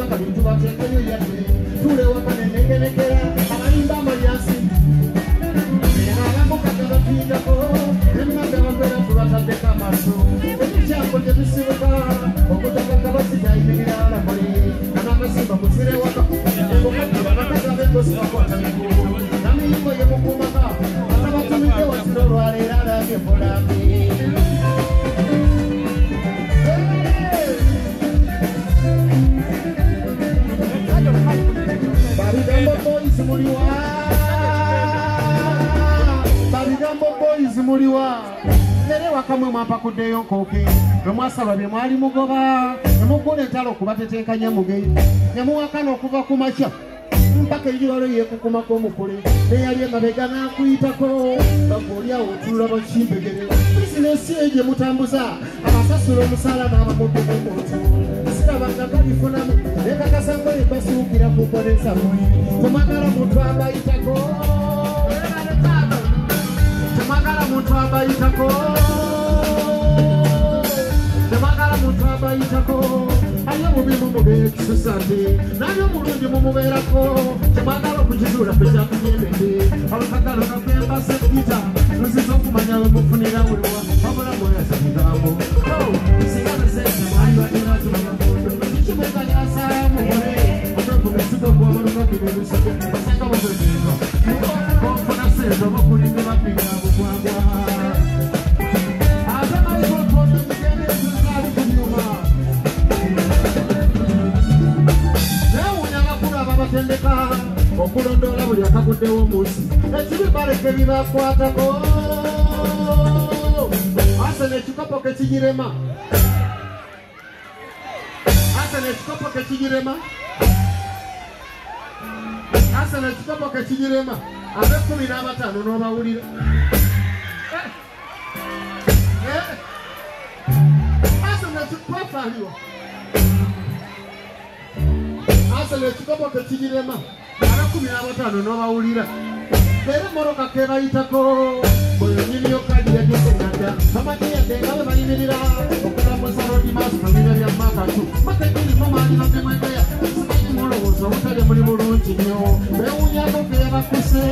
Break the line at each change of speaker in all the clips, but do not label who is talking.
baka bintuba tekanyo yate tule wakane nekenekera abayimba amayasi abamukagaba tuyitako emmanga bambera tubatadeka amaso ekikyako gyebisibuka okutakaka basitayimirira alamuli anamasimba musire waka okadibakagabe ngosibakwatamiku namiyingo yemukumaka atabatumidde wasiro olwaleero alabye bolambi Babigambo boys muliwa nere wakamwe mwapakuddeyo nkooke bwemwasaba bye mwali mugoba nemukola entalo okubatetenkanya mugeyi nemuwakana okuva ku makya mpaka ejibalo yekukumako omukule neyali emabega nakuyitako bagoolyawo otulula bakimbegere bizinesi eyo gye mutambuza abasasula omusaala n'abamuddemumuntu sirabanga kalifunamu nekakasangoye basuukira kukoleza mwe temwagala muntu abayitako temwagala muntu abayitako temwagala muntu abayitako ayo mubi mumubeera ekisasate nayo omulungi mumubeerako temwagala okukizuula kwekyakuyendede olukagalo kakembasa ekita muziza okumanya we mufunira wewa wabula mweyasa kigambo singa besente mwali badira tulabamondo kikimuganyasa mugole otokumisitokwabalukakibebisoko basanga bakwegeka konfuna sente oba kulinga bapiga bugwagwa ate naikotono migendeezaali kunyuma ababatendeka okulondoola buli akaguddewo omunsi ekibi baleke bibakwatako asene ekikopo kekigirema asene ekikopo kekigirema asene ekikopo kekigirema ab'ekumi n'abataano n'obawulira asene ekikwafaaliwa asene ekikopo kekigirema ab'ekumi n'abataano n'obawulira era moroka kebayitako bwenyiniyo kadi yagesenada amadiyadde nga be bayimirira okulamuza rodimas nabina bya makatu makekirimo maalina gemwegeya simanyi mulowooza obutale muli bulungi nnyo bewunyako geyabakuse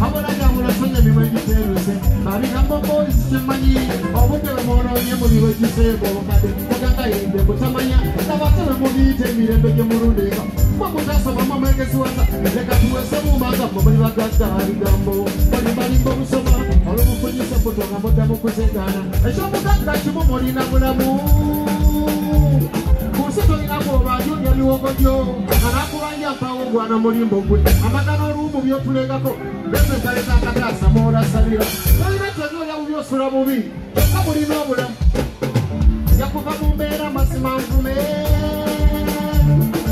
abulajabula sonya emimwe egiteruse abigambo boys kyemmanyi obudde bwe mwonoonye muli bwekiseebo obukade oganga yembe butamanya nabate bwe mubiyita emirembe gye mulundeeka mwakutasobamu amwegezi wasa leka tuwese mumaaga mwe muli bagadda abigambo balimbalimba obusoma olwobufunyisa butonga muddamu kuzegaana ekyomugagga kimu mulina bulamu kunsi tolinamu obanjunya biwogo gyo anakubanja mpawo gwana mulimbo gwe amagana olumu byotulegako bezekaleta akataasa moolasalira tolina kyonyoya bubi osula bubi kyokka mulina obulamu yakuva mu mbeera mazima nvume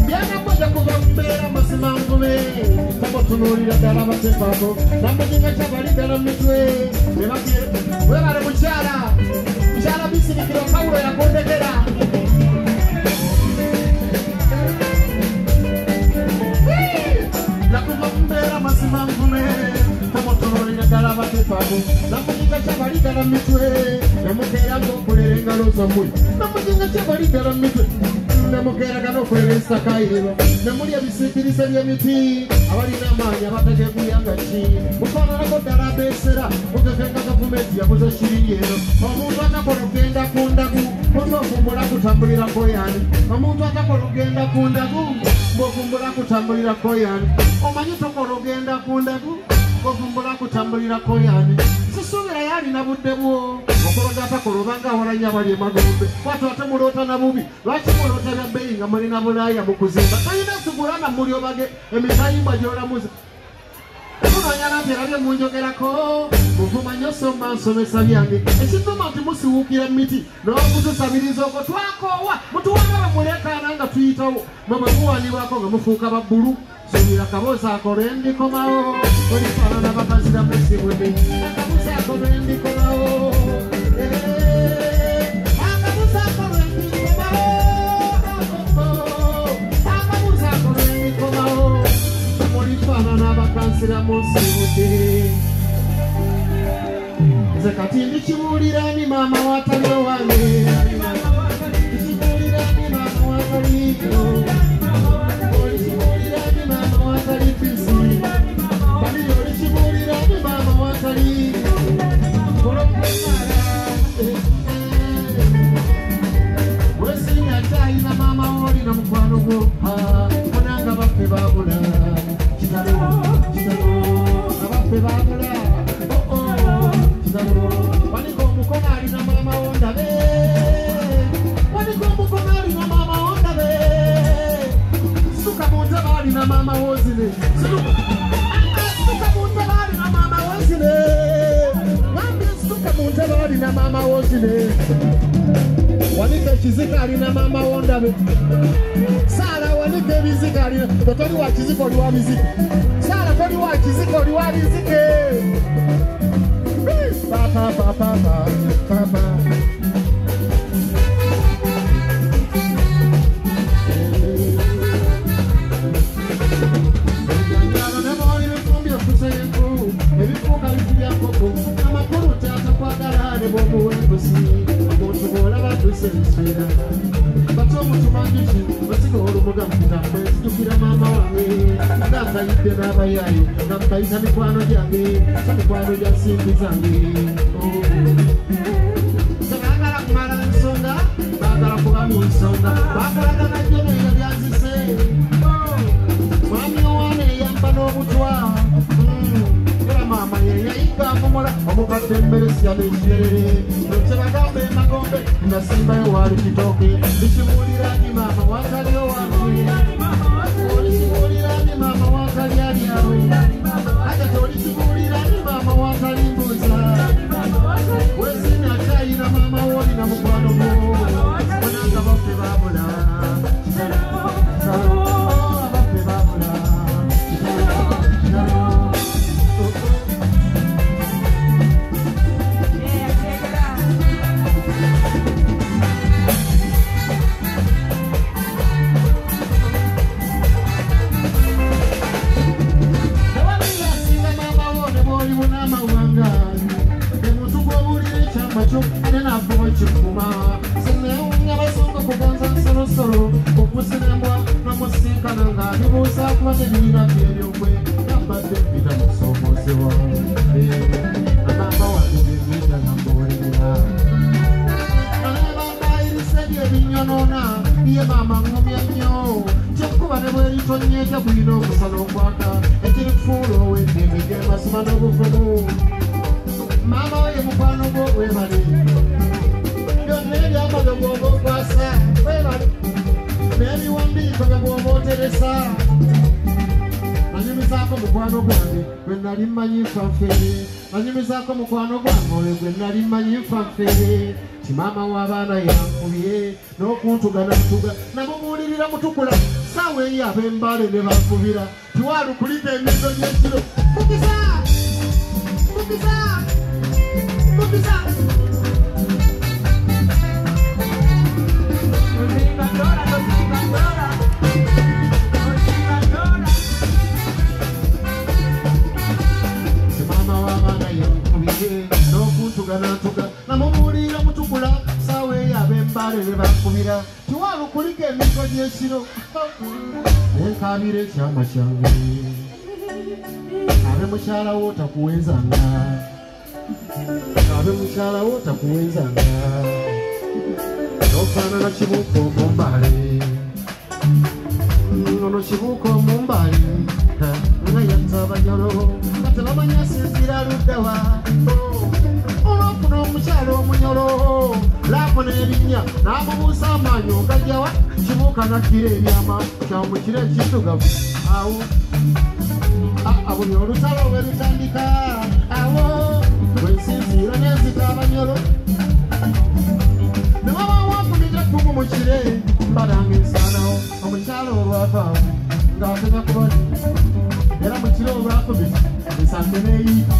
byanakoja kuva mu mbeera mazima nvume tamutunuulira ddala batepaako namuginga kyabalidala mu mitwe nebagire webale mukyala mukyala bisirikiro kawulo yakondekera nakuva mu mbeera mazima nvume tamutunuulira ddala batepaako namuginga kyabalidala mu mitwe nemukeera ng'okulera engalo zammwe namuginga kyabalidala mu mitwe nemugeragana okwera ensakayiro nemuli ebisiikirize by'emiti abalina amaanyi abategekuyanga ki mufaananako ddala abeesera mugekenga gavumenti yabuze shiringi eno omuntu atakola okgenda ku ndagu onovumbula kutambulirako yaani omuntu atakola okgenda ku ndagu ng'ovumbula kutambulirako yaani omanyi tokola ogenda ku ndagu ng'ovumbula kutambulirako yaani sisuubira yalina budde bwo okologa atakola obanga awalanye abali emagombe kwata ate muloota na bubi lwaki muloota bya bbeeyi nga mulina bulaaya mu kuzimba talina sigulana muli obage emitayimbwa gy'olamuza munonyala nti erabye munjogerako muvuma nnyo somba nsomesa byange ekituma nti musiwuukira miti n'okutusabiriza okwo twakoowa mutuwanga bamulekaana nga tuyitawo mwemwe muwanibwako nga mufuuka babbulu subira kaboozi ako lwendikomawo olifaanana bakazira musimudi akabuzi ako lwendikomawo akabuzi ako lwendikomawo mulifaanana bakansira musimudi nze kati ndikibuulirani maama watali owange kibuulirani maama wataliyo mukwano gwo munanga baffe babula kitalo abaffe babula kitalo waniko omukono alina maama wondabe waniko omukono alina maama wondabe suka muntaba alina maama wozine suka muntaba alina maama wozine wambye suka muntaba alina maama wozine wanike kizika alina maama wondabe Sara wanike bizika alina totoli wa kizika oli wa bizika Sara toli wa kizika oli wa bizike Papa papa papa ebifuuka bikubya koko amakulu taata kwagala ne bwomuwebusi omuntu bw'olaba dduse enswera bate omutumangiki basiga olumugamu kitambe nzijukira maama wange nga nkayidde n'abayaayo nga nkayita mikwano gyange sa mikwano gya nsimbi zange tebaagala kumala nsonga baagala kuba mu nsonga bakolagana jjo neyo byanzise mwami owaana eyamba n'obutwa mama ye yayiga mumula omukadde emmere siyana ekirere nokyebagambe emagombe nasimbayo wali kitooke likibuulirani maama wakaliyo wange olikibuulirani maama wakali alyawe ate tolikibuulirani maama wakali mbuuza wesini akyayina maama woolina mukwano gwo bonanga baffe babula abaffe babula Mama we mukwano gwo webale byonna ebyambalo bw'oba okwasa webale n'ebiwandiiko bye bw'oba oteresa nanyumizaako mukwano gwange gwe nali mmanyi nfa nfeere nanyumizaako mukwano gwange gwe nali mmanyi nfa nfeere ti maama w'abaana yankubye n'okuntugana ntuga namubuulirira mutukula saawa eyo ab'embale ne bankubira tiwaalukulika emizo gy'ekiro mukisa mukisa mukisa mama w'abaana yankubye n'okuntugana ntuga namubuulirira mutukula saawa eyo ab'embale ne bankubira tiwaalukulika emizo gy'ekiro enkaabira ekyama kyange abe mukyala wo takuwenzanga abe mukyala wo takuwenzanga nofaanana kibuuka omumbale ono kibuuka omumbale nga yatta abanyolo nga tebamanya sinzira luddawa olwofuna omukyala omunyolo laafuna erinnya n'amubuusa amaanyi ogajjawa kibuuka nakkira ebyama kyamukira ekiddugavu awo buli olutalo bwe lutandika awo bwensinziira nenzika abanyolo ne wawawafunira ekkumu mu kire mbalanga ensaanawo omukyala olwavaawo ng'atega kubali era mu kiro olwakubiri esange neeyiika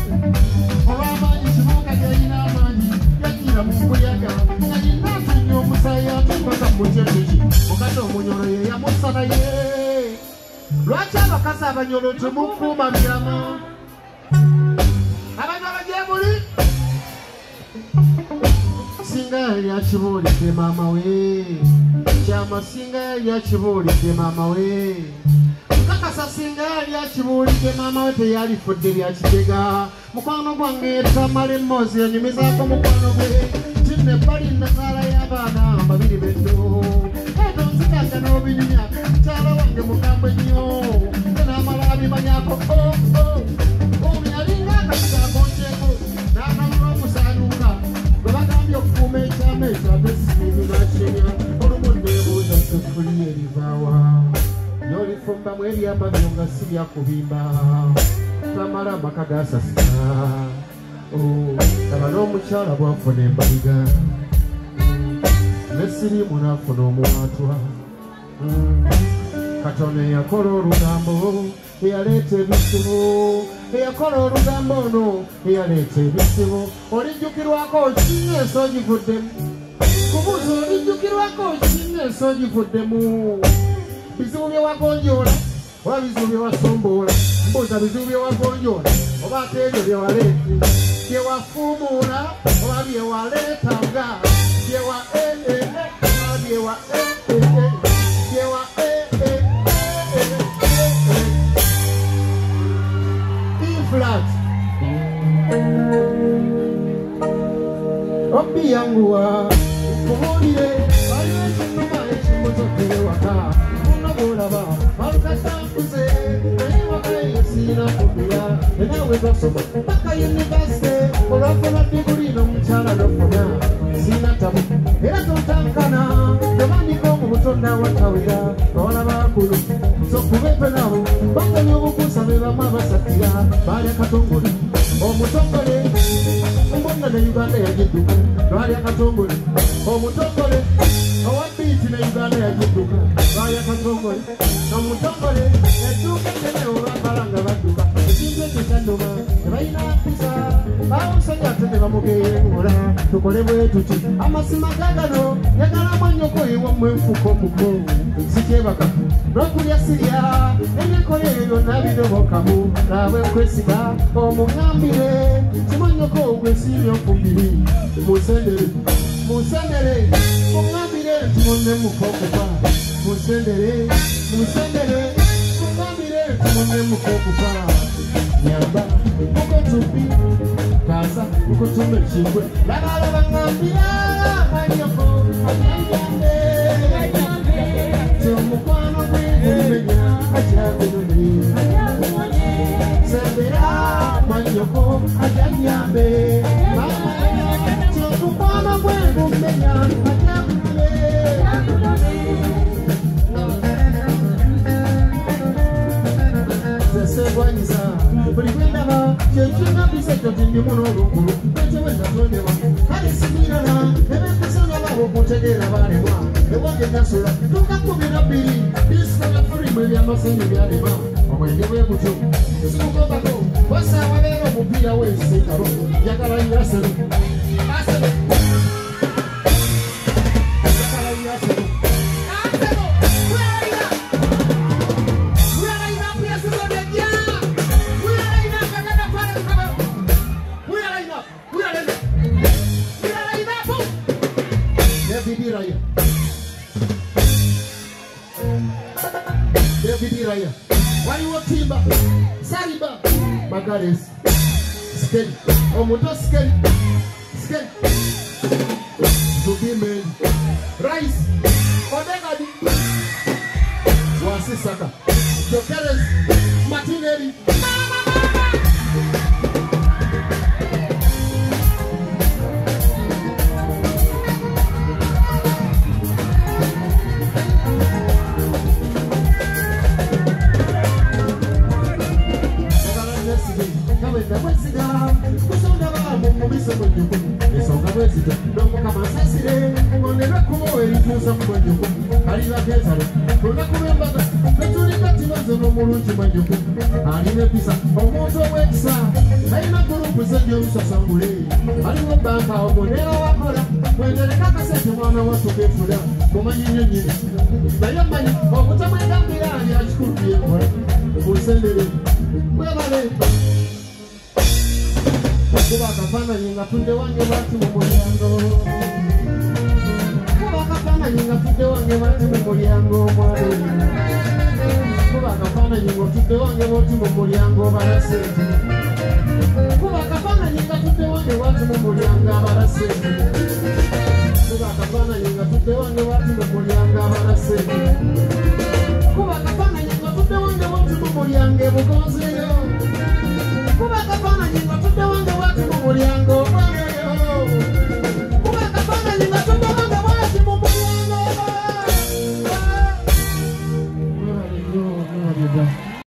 olw'amaanyi kibuuka gyeyina amaanyi yagira mu mbuyaga nga yina atunya omusaayi atumbaka mu kyendeki mukati omunyolo ye yamusana ye lwaki abakazi abanyolo temukuuma byama abanyolo gye muli singa yali akibuulidde maama we kyama singa yali akibuulidde maama we nkakasa singa yali akibuulidde maama we teyalifudde byakitega mukwano gwange tamala emmoozi yanyumizaako mukwano gwe tinne ebbali nazaala y'abaana babiri beddo eto nzikaga banga n'obinyunya mukyala wange mugambe nnyo n'amala abimanyako ono yalinga akakitakonjeko n'akamula okusaanuuka gwe bagambye okukuuma ekyama ekyate simiru n'akenya olumu neebuuza seffuliya erivaawa y'olifumbamu eryamabyo nga si lyakubimba tamala amaka gasasika aba n'omukyala bwafuna embaliga nesirimu nafuna omuwatwa Katonda yakola olugambo eyaleeta ebizibu eyakola olugambo ono eyaleeta ebizibu olijjukirwako kinga ensi ogivuddemu kubuuza olijjukirwako kinga ensi ogivuddemu bizibu bye wagonjoola oba bizibu bye wasomboola mbuuza bizibu bye wagonjoola oba ate ebyo bye waleete bye wafuumuula oba bye waleetanga bye wa bye wa flat Obi yangu wa kumulire ayetuma ekimotoke waka unabulaba alukatakuze nayiwaka yesina kubira enawe gasoba paka university olwafuna diguri n'omukyala nofuna sina tabu era totankana tebandika mu butonda watawera olabakulu sokubepe nabo banganya obukuusa be bamu abasatira balya katongole omutongole mbonna ne Uganda yagidduka balya katongole omutongole owabiiti ne Uganda yagidduka balya katongole omutongole edduuka ennene olwakalanga badduka ekintu ekyo kyannuma tebalina mpisa bawusanya ate ne bamugeyengola tukole bwe tuti amasima gagano yagalamu ennyoko ewammwe enfuko muko sikyebaka n'okulya sirya enyekola eyo yonna bidobokamu naabwe nkwesiga omuŋambire kimanyoko ogwesiibya okumbiri musendere muŋambire nti munne mukokufa musendere muŋambire nti munne mukokufa nyamba mukotubi kaza mukutumba ekingwe labalaba ŋambira manyoko anyambe omukwano gw'emenya akyabiruni sembera manyoko akyanyambe omukwano gw'emenya akyabiruni sesegwanyiza buli gwendaba kyekingambisa ekyo tindimu n'olukulu ekyo bwendatondebwa kale sibirala ebekasangababo okutegeera baalemwa ewange nasula tukakubira bbiri disikola furimu ebyamasenyi byalema omwenge bwe gutyo sikugobako wasaawa leero omupiira w'ensinkalo njagala yasero asero njagala yasero Raya, waliwo timba, saliba, magares, skeli, omuto skeli, zubimeli, rice, odegadi, wasisaka, jokeres, matineri, alinepisa omuntu owekisa alina gurupu zebyobusasangule aliwo banka omunera wakola wendereka akasente mwana watukefula mumanyi nnyo nyini naye manyi obutamwegambira ali akikulu byekola busendere mwebale kuba akafaananyi nga tudde wange bwati mu mulyango kuba akafaananyi nga tudde wange bwati mu mulyango omwalo kuba akafaananyi nga tudde wange bwati mu mulyango balasente kuba akafaananyi nga tudde wange bwati mu mulyango abalasente kuba akafaananyi nga tudde wange watumumulyanga abalaseke kuba akafaananyi nga tudde wange watumumulyanga ebugonzeyo